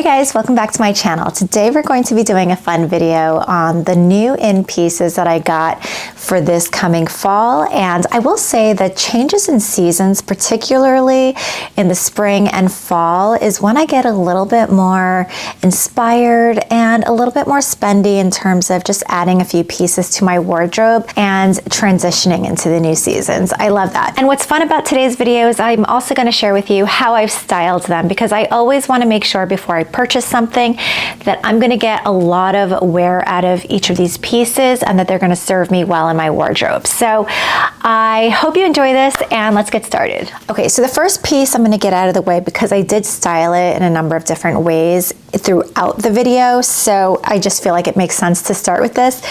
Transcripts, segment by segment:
Hey guys, welcome back to my channel. Today we're going to be doing a fun video on the new in pieces that I got for this coming fall. And I will say that changes in seasons, particularly in the spring and fall, is when I get a little bit more inspired and a little bit more spendy in terms of just adding a few pieces to my wardrobe and transitioning into the new seasons. I love that. And what's fun about today's video is I'm also going to share with you how I've styled them, because I always want to make sure before I purchase something that I'm going to get a lot of wear out of each of these pieces and that they're going to serve me well in my wardrobe. So I hope you enjoy this, and let's get started. Okay, so the first piece I'm going to get out of the way because I did style it in a number of different ways throughout the video, so I just feel like it makes sense to start with this.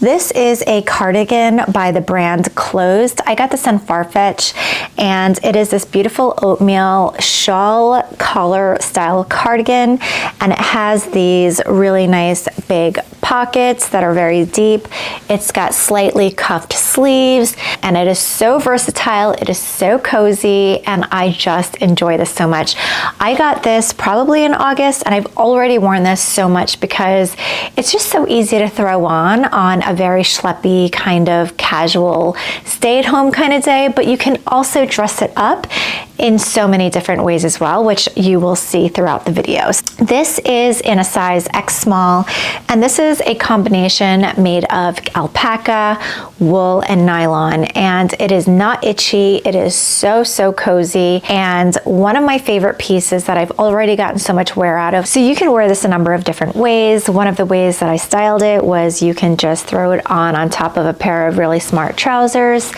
This is a cardigan by the brand Closed. I got this on Farfetch, and it is this beautiful oatmeal shawl collar style cardigan, and it has these really nice big pockets that are very deep. It's got slightly cuffed sleeves, and it is so versatile. It is so cozy, and I just enjoy this so much. I got this probably in August, and I've already worn this so much because it's just so easy to throw on a very schleppy kind of casual stay-at-home kind of day, but you can also dress it up in so many different ways as well, which you will see throughout the videos. This is in a size X small, and this is a combination made of alpaca, wool, and nylon, and it is not itchy. It is so cozy, and one of my favorite pieces that I've already gotten so much wear out of. So you can wear this a number of different ways. One of the ways that I styled it was you can just throw it on top of a pair of really smart trousers,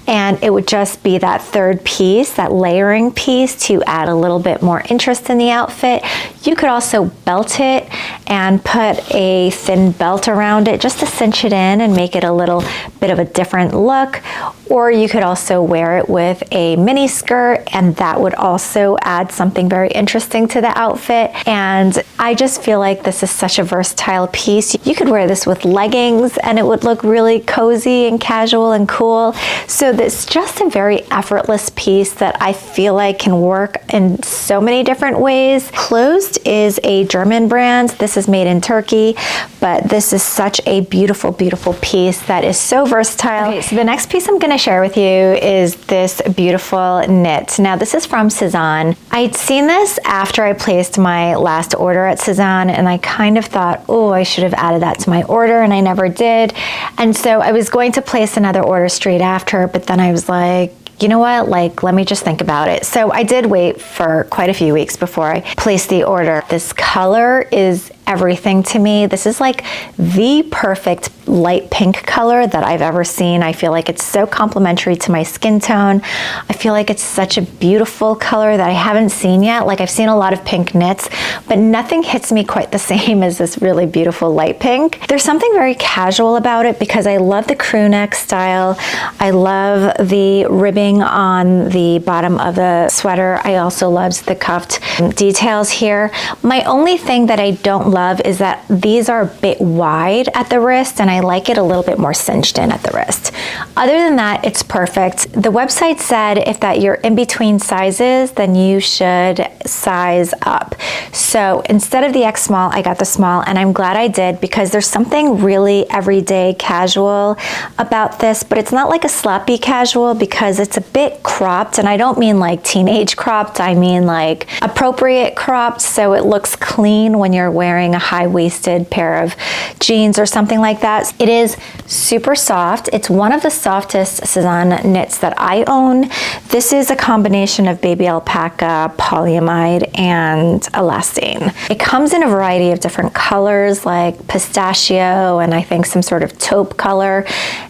and it would just be that third piece, that layering piece, to add a little bit more interest in the outfit. You could also belt it and put a thin belt around it just to cinch it in and make it a little bit of a different look. Or you could also wear it with a mini skirt, and that would also add something very interesting to the outfit. And I just feel like this is such a versatile piece. You could wear this with leggings and it would look really cozy and casual and cool. So this is just a very effortless piece that I feel like can work in so many different ways. Closed is a German brand. This is made in Turkey, but this is such a beautiful piece that is so versatile. Okay, so the next piece I'm going to share with you is this beautiful knit. Now this is from Sezane. I'd seen this after I placed my last order at Sezane, and I kind of thought, oh, I should have added that to my order, and I never did. And so I was going to place another order straight after, but then I was like, you know what, let me just think about it. So I did wait for quite a few weeks before I placed the order. This color is everything to me. This is like the perfect light pink color that I've ever seen. I feel like it's so complementary to my skin tone. I feel like it's such a beautiful color that I haven't seen yet. Like, I've seen a lot of pink knits, but nothing hits me quite the same as this really beautiful light pink. There's something very casual about it because I love the crew neck style. I love the ribbing on the bottom of the sweater. I also love the cuffed details here. My only thing that I don't love is that these are a bit wide at the wrist, and I like it a little bit more cinched in at the wrist. Other than that, it's perfect. The website said if that you're in between sizes, then you should size up. So instead of the X small, I got the small, and I'm glad I did because there's something really everyday casual about this, but it's not like a sloppy casual because it's a bit cropped, and I don't mean like teenage cropped, I mean like appropriate cropped, so it looks clean when you're wearing a high-waisted pair of jeans or something like that. It is super soft. It's one of the softest Sezane knits that I own. This is a combination of baby alpaca, polyamide, and elastane. It comes in a variety of different colors like pistachio and I think some sort of taupe color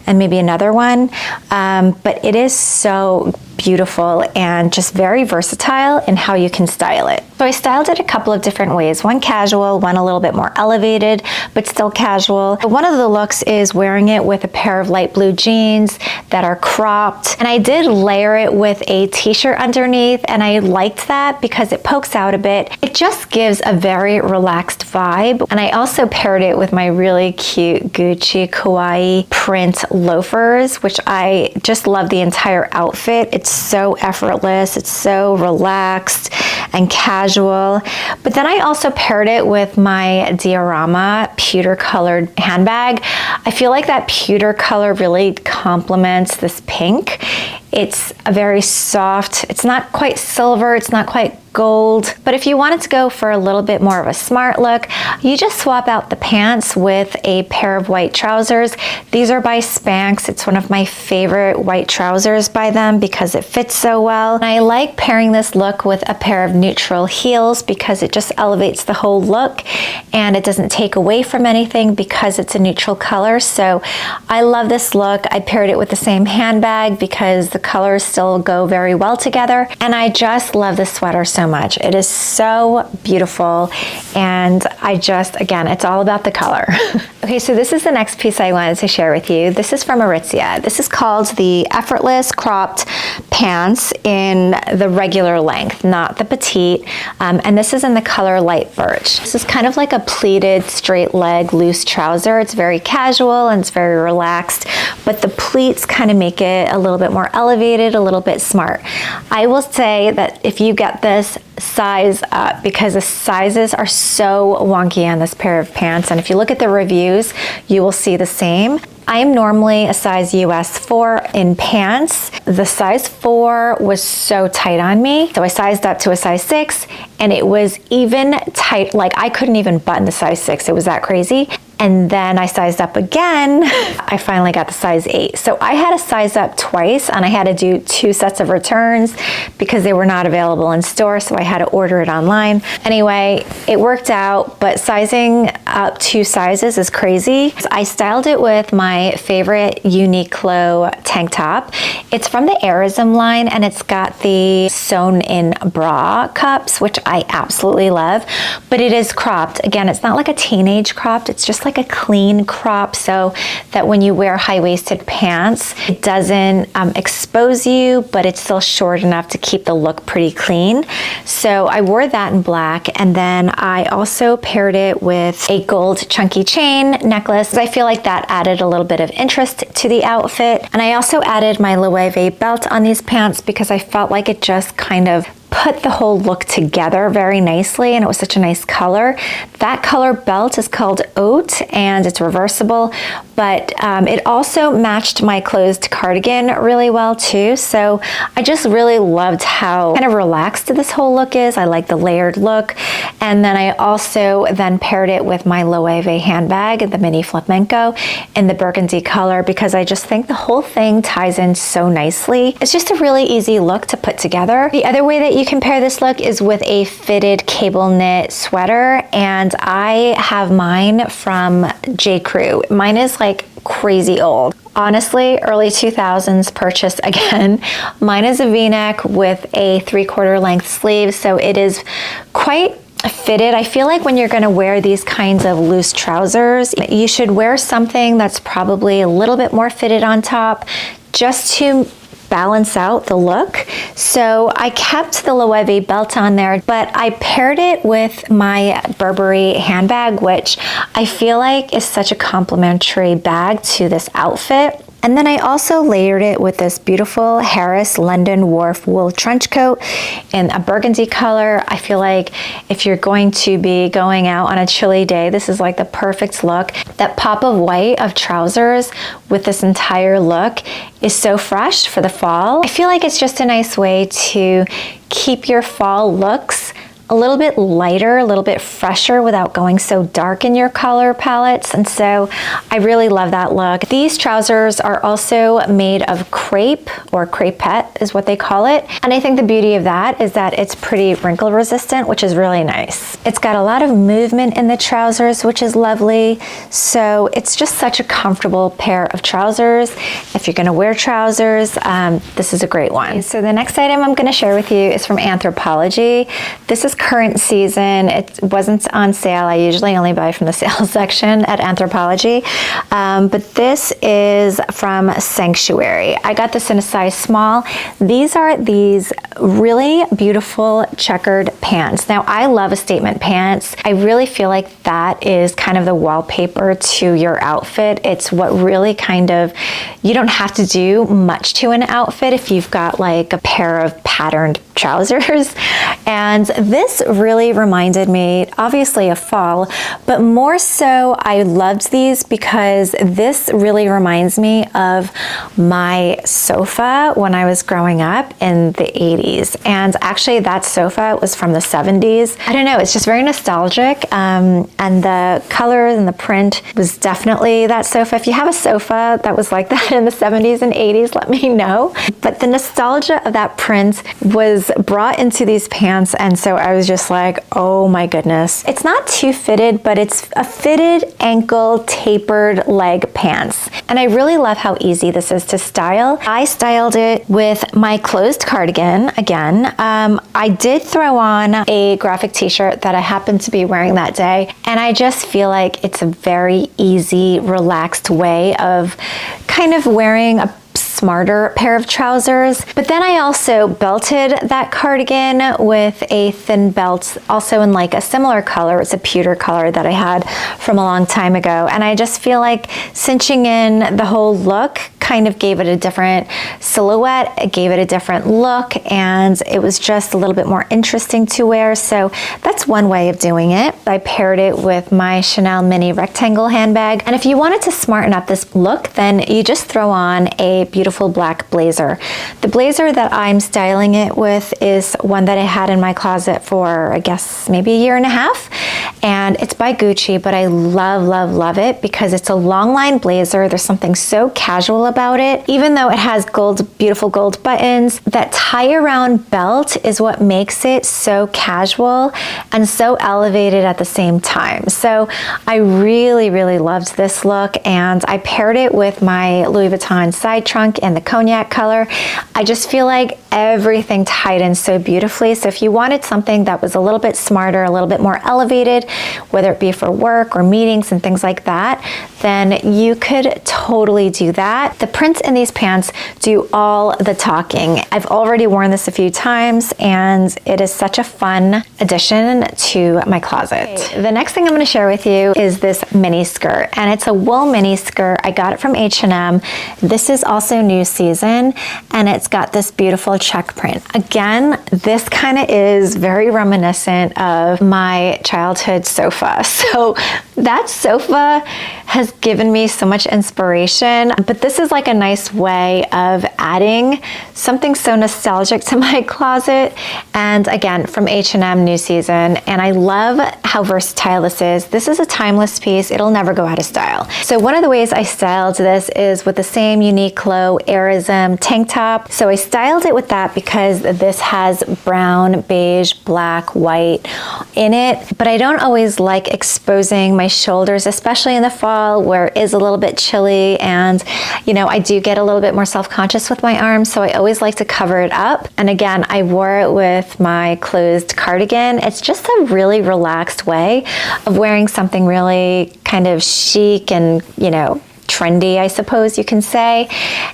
and maybe another one, but it is so beautiful and just very versatile in how you can style it. So I styled it a couple of different ways. One casual, one a little bit more elevated, but still casual. One of the looks is wearing it with a pair of light blue jeans that are cropped. And I did layer it with a t-shirt underneath, and I liked that because it pokes out a bit. It just gives a very relaxed vibe. And I also paired it with my really cute Gucci kawaii print loafers, which I just love the entire outfit. It's so effortless, it's so relaxed and casual. But then I also paired it with my diorama pewter colored handbag. I feel like that pewter color really complements this pink. It's a very soft, it's not quite silver, it's not quite gold, but if you wanted to go for a little bit more of a smart look, you just swap out the pants with a pair of white trousers. These are by SPANX. It's one of my favorite white trousers by them because it fits so well. And I like pairing this look with a pair of neutral heels because it just elevates the whole look and it doesn't take away from anything because it's a neutral color. So I love this look. I paired it with the same handbag because the colors still go very well together. And I just love this sweater so much. It is so beautiful, and I just, again, it's all about the color. Okay, so this is the next piece I wanted to share with you. This is from Aritzia. This is called the Effortless Cropped Pants in the regular length, not the petite, and this is in the color light birch. This is kind of like a pleated straight leg loose trouser. It's very casual and it's very relaxed, but the pleats kind of make it a little bit more elevated, a little bit smart. I will say that if you get this, size up, because the sizes are so wonky on this pair of pants, and if you look at the reviews you will see the same. I am normally a size US 4 in pants. The size 4 was so tight on me, so I sized up to a size 6 and it was even tight, like I couldn't even button the size 6, it was that crazy. And then I sized up again. I finally got the size 8. So I had to size up twice and I had to do 2 sets of returns because they were not available in store, so I had to order it online. Anyway, it worked out, but sizing up 2 sizes is crazy. So I styled it with my favorite Uniqlo tank top. It's from the Aritzia line and it's got the sewn in bra cups, which I absolutely love, but it is cropped. Again, it's not like a teenage cropped, it's just like a clean crop so that when you wear high-waisted pants, it doesn't expose you, but it's still short enough to keep the look pretty clean. So I wore that in black, and then I also paired it with a gold chunky chain necklace. I feel like that added a little bit of interest to the outfit. And I also added my Loewe belt on these pants because I felt like it just kind of put the whole look together very nicely, and it was such a nice color. That color belt is called Oat and it's reversible, but it also matched my closed cardigan really well too. So I just really loved how kind of relaxed this whole look is. I like the layered look. And then I also then paired it with my Loewe handbag, the mini flamenco in the burgundy color, because I just think the whole thing ties in so nicely. It's just a really easy look to put together. The other way that you can pair this look is with a fitted cable knit sweater, and I have mine from J. Crew. Mine is like crazy old. Honestly, early 2000s purchase again. Mine is a V-neck with a 3/4 length sleeve, so it is quite fitted. I feel like when you're going to wear these kinds of loose trousers, you should wear something that's probably a little bit more fitted on top just to balance out the look. So I kept the Loewe belt on there, but I paired it with my Burberry handbag, which I feel like is such a complimentary bag to this outfit. And then I also layered it with this beautiful Harris London Wharf wool trench coat in a burgundy color. I feel like if you're going to be going out on a chilly day, this is like the perfect look. That pop of white of trousers with this entire look is so fresh for the fall. I feel like it's just a nice way to keep your fall looks a little bit lighter, a little bit fresher without going so dark in your color palettes. And so I really love that look. These trousers are also made of crepe, or crepette is what they call it. And I think the beauty of that is that it's pretty wrinkle resistant, which is really nice. It's got a lot of movement in the trousers, which is lovely. So it's just such a comfortable pair of trousers. If you're gonna wear trousers, this is a great one. So the next item I'm gonna share with you is from ANTHROPOLOGIE. This is is current season. It wasn't on sale. I usually only buy from the sales section at Anthropologie. But this is from Sanctuary. I got this in a size small. These are these really beautiful checkered pants. Now, I love a statement pants. I really feel like that is kind of the wallpaper to your outfit. It's what really kind of, you don't have to do much to an outfit if you've got like a pair of patterned trousers. And this really reminded me, obviously, of fall, but more so I loved these because this really reminds me of my sofa when I was growing up in the 80s. And actually that sofa was from the 70s. I don't know, it's just very nostalgic. And the color and the print was definitely that sofa. If you have a sofa that was like that in the 70s and 80s, let me know. But the nostalgia of that print was brought into these pants, and so I was just like, oh my goodness. It's not too fitted, but it's a fitted ankle tapered leg pants. And I really love how easy this is to style. I styled it with my closed cardigan again. I did throw on a graphic t-shirt that I happened to be wearing that day, and I just feel like it's a very easy, relaxed way of kind of wearing a smarter pair of trousers. But then I also belted that cardigan with a thin belt, also in like a similar color. It's a pewter color that I had from a long time ago. And I just feel like cinching in the whole look kind of gave it a different silhouette, it gave it a different look, and it was just a little bit more interesting to wear. So that's one way of doing it. I paired it with my Chanel mini rectangle handbag. And if you wanted to smarten up this look, then you just throw on a beautiful black blazer. The blazer that I'm styling it with is one that I had in my closet for, I guess, maybe a year and a half. And it's by Gucci, but I love, love, love it because it's a long line blazer. There's something so casual about it. Even though it has gold, beautiful gold buttons, that tie around belt is what makes it so casual and so elevated at the same time. So I really, really loved this look, and I paired it with my Louis Vuitton side trunk in the cognac color. I just feel like everything tied in so beautifully. So if you wanted something that was a little bit smarter, a little bit more elevated, whether it be for work or meetings and things like that, then you could totally do that. The prints in these pants do all the talking. I've already worn this a few times, and it is such a fun addition to my closet. Okay, the next thing I'm going to share with you is this mini skirt, and it's a wool mini skirt. I got it from H&M. This is also new season, and it's got this beautiful check print. Again, this kind of is very reminiscent of my childhood sofa. So that sofa has given me so much inspiration, but this is like a nice way of adding something so nostalgic to my closet. And again, from H&M new season. And I love how versatile this is. This is a timeless piece. It'll never go out of style. So one of the ways I styled this is with the same Uniqlo Airism tank top. So I styled it with that because this has brown, beige, black, white in it. But I don't always like exposing my shoulders, especially in the fall where it is a little bit chilly, and you know, I do get a little bit more self-conscious with my arms, so I always like to cover it up. And again, I wore it with my closed cardigan. It's just a really relaxed way of wearing something really kind of chic and, you know, trendy, I suppose you can say,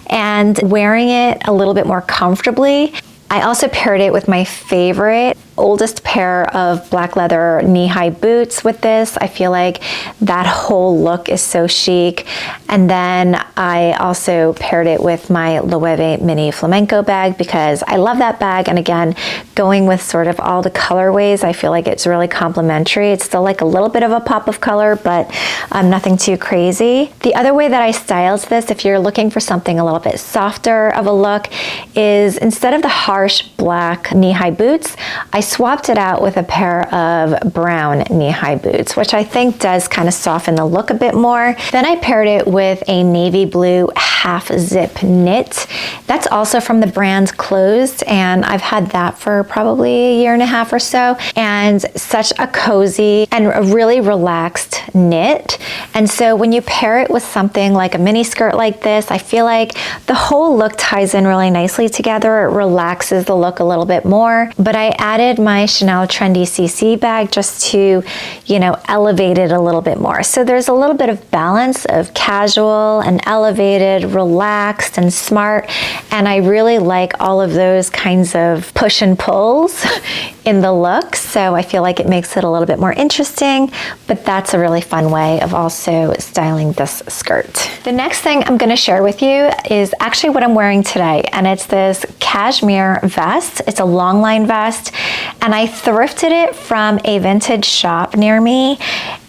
and wearing it a little bit more comfortably. I also paired it with my favorite, oldest pair of black leather knee-high boots with this. I feel like that whole look is so chic. And then I also paired it with my Loewe mini flamenco bag because I love that bag. And again, going with sort of all the colorways, I feel like it's really complimentary. It's still like a little bit of a pop of color, but nothing too crazy. The other way that I styled this, if you're looking for something a little bit softer of a look, is instead of the harsh black knee-high boots, I swapped it out with a pair of brown knee-high boots, which I think does kind of soften the look a bit more. Then I paired it with a navy blue half zip knit. That's also from the brand Closed, and I've had that for probably a year and a half or so, and such a cozy and a really relaxed knit. And so when you pair it with something like a mini skirt like this, I feel like the whole look ties in really nicely together. It relaxes the look a little bit more. But I added my Chanel Trendy CC bag just to, you know, elevate it a little bit more. So there's a little bit of balance of casual and elevated, relaxed and smart. And I really like all of those kinds of push and pulls in the look. So I feel like it makes it a little bit more interesting, but that's a really fun way of also styling this skirt. The next thing I'm gonna share with you is actually what I'm wearing today. And it's this cashmere vest. It's a long line vest. And I thrifted it from a vintage shop near me.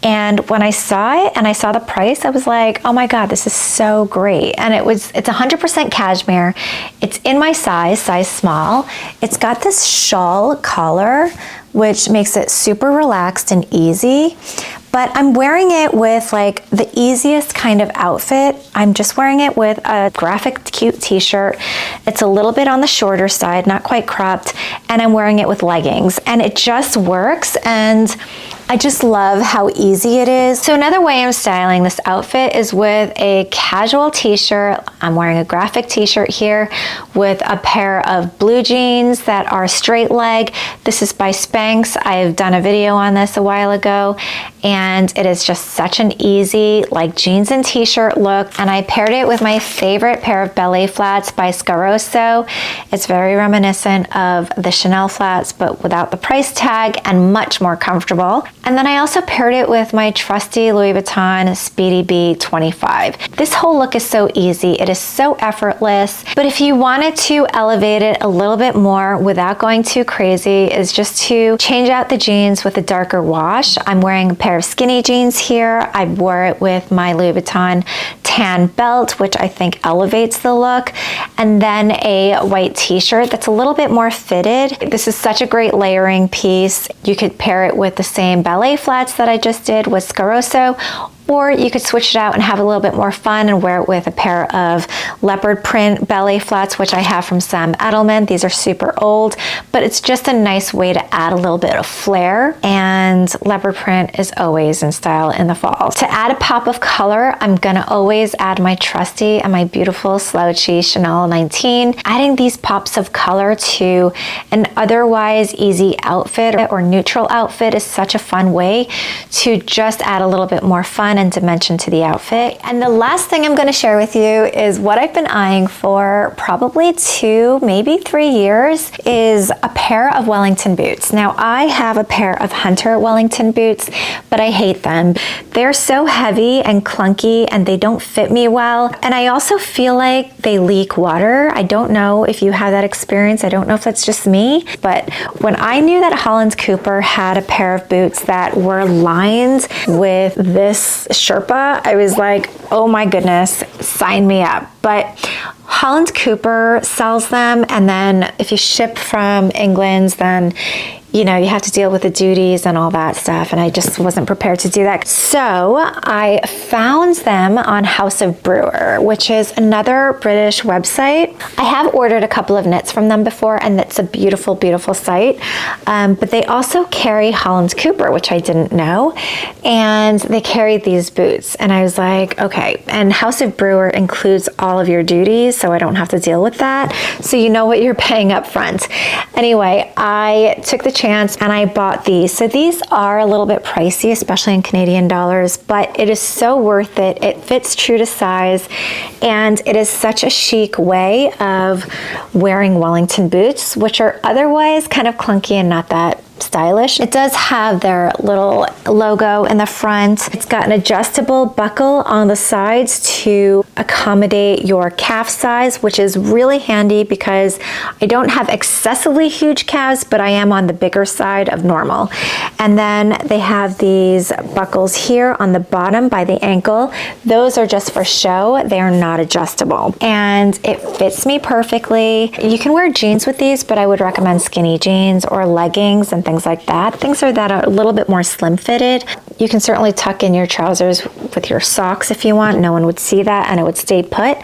And when I saw it and I saw the price, I was like, oh my God, this is so great. And it's 100% cashmere. It's in my size small. It's got this shawl collar, which makes it super relaxed and easy. But I'm wearing it with like the easiest kind of outfit. I'm just wearing it with a graphic cute t-shirt. It's a little bit on the shorter side, not quite cropped, and I'm wearing it with leggings. And it just works, and I just love how easy it is. So another way I'm styling this outfit is with a casual t-shirt. I'm wearing a graphic t-shirt here with a pair of blue jeans that are straight leg. This is by SPANX. I've done a video on this a while ago, and it is just such an easy like jeans and t-shirt look. And I paired it with my favorite pair of ballet flats by Scarosso. It's very reminiscent of the Chanel flats, but without the price tag and much more comfortable. And then I also paired it with my trusty Louis Vuitton Speedy B 25. This whole look is so easy. It is so effortless. But if you wanted to elevate it a little bit more without going too crazy, is just to change out the jeans with a darker wash. I'm wearing a pair of skinny jeans here. I wore it with my Louis Vuitton tan belt, which I think elevates the look. And then a white t-shirt that's a little bit more fitted. This is such a great layering piece. You could pair it with the same ballet flats that I just did with Scarosso, or you could switch it out and have a little bit more fun and wear it with a pair of leopard print ballet flats, which I have from Sam Edelman. These are super old, but it's just a nice way to add a little bit of flair, and leopard print is always in style in the fall. To add a pop of color, I'm gonna always add my trusty and my beautiful slouchy Chanel 19. Adding these pops of color to an otherwise easy outfit or neutral outfit is such a fun way to just add a little bit more fun and dimension to the outfit. And the last thing I'm going to share with you is what I've been eyeing for probably 2, maybe 3 years, is a pair of Wellington boots. Now I have a pair of Hunter Wellington boots, but I hate them. They're so heavy and clunky and they don't fit me well. And I also feel like they leak water. I don't know if you have that experience. I don't know if that's just me, but when I knew that Holland Cooper had a pair of boots that were lined with this Sherpa, I was like, oh my goodness, sign me up. But Holland Cooper sells them, and then if you ship from England, then you know, you have to deal with the duties and all that stuff, and I just wasn't prepared to do that. So I found them on House of Brewer, which is another British website. I have ordered a couple of knits from them before, and it's a beautiful, beautiful site. But they also carry Holland Cooper, which I didn't know, and they carried these boots. And I was like, okay, and House of Brewer includes all of your duties, so I don't have to deal with that. So you know what you're paying up front. Anyway, I took the chance and I bought these. So these are a little bit pricey, especially in Canadian dollars, but it is so worth it. It fits true to size, and it is such a chic way of wearing Wellington boots, which are otherwise kind of clunky and not that stylish. It does have their little logo in the front. It's got an adjustable buckle on the sides to accommodate your calf size, which is really handy because I don't have excessively huge calves, but I am on the bigger side of normal. And then they have these buckles here on the bottom by the ankle. Those are just for show. They are not adjustable, and it fits me perfectly. You can wear jeans with these, but I would recommend skinny jeans or leggings and things like that. Things are that are a little bit more slim fitted. You can certainly tuck in your trousers with your socks if you want. No one would see that and it would stay put.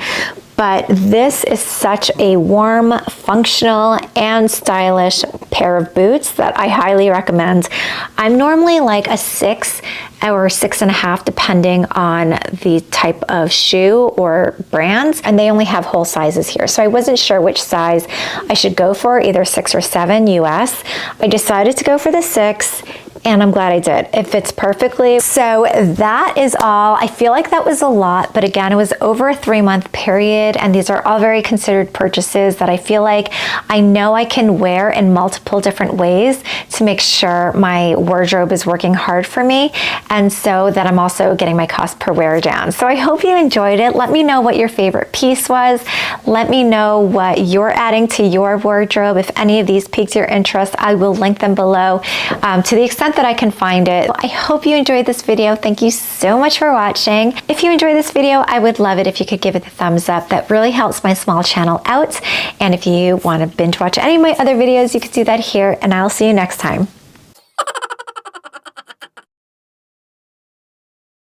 But this is such a warm, functional, and stylish pair of boots that I highly recommend. I'm normally like a 6 or 6.5 depending on the type of shoe or brands, and they only have whole sizes here. So I wasn't sure which size I should go for, either 6 or 7 US. I decided to go for the 6, and I'm glad I did. It fits perfectly. So that is all. I feel like that was a lot, but again, it was over a 3-month period, and these are all very considered purchases that I feel like I know I can wear in multiple different ways to make sure my wardrobe is working hard for me, and so that I'm also getting my cost per wear down. So I hope you enjoyed it. Let me know what your favorite piece was. Let me know what you're adding to your wardrobe. If any of these piqued your interest, I will link them below to the extent that I can find it. I hope you enjoyed this video. Thank you so much for watching. If you enjoyed this video, I would love it if you could give it a thumbs up. That really helps my small channel out. And if you want to binge watch any of my other videos, you can do that here, and I'll see you next time.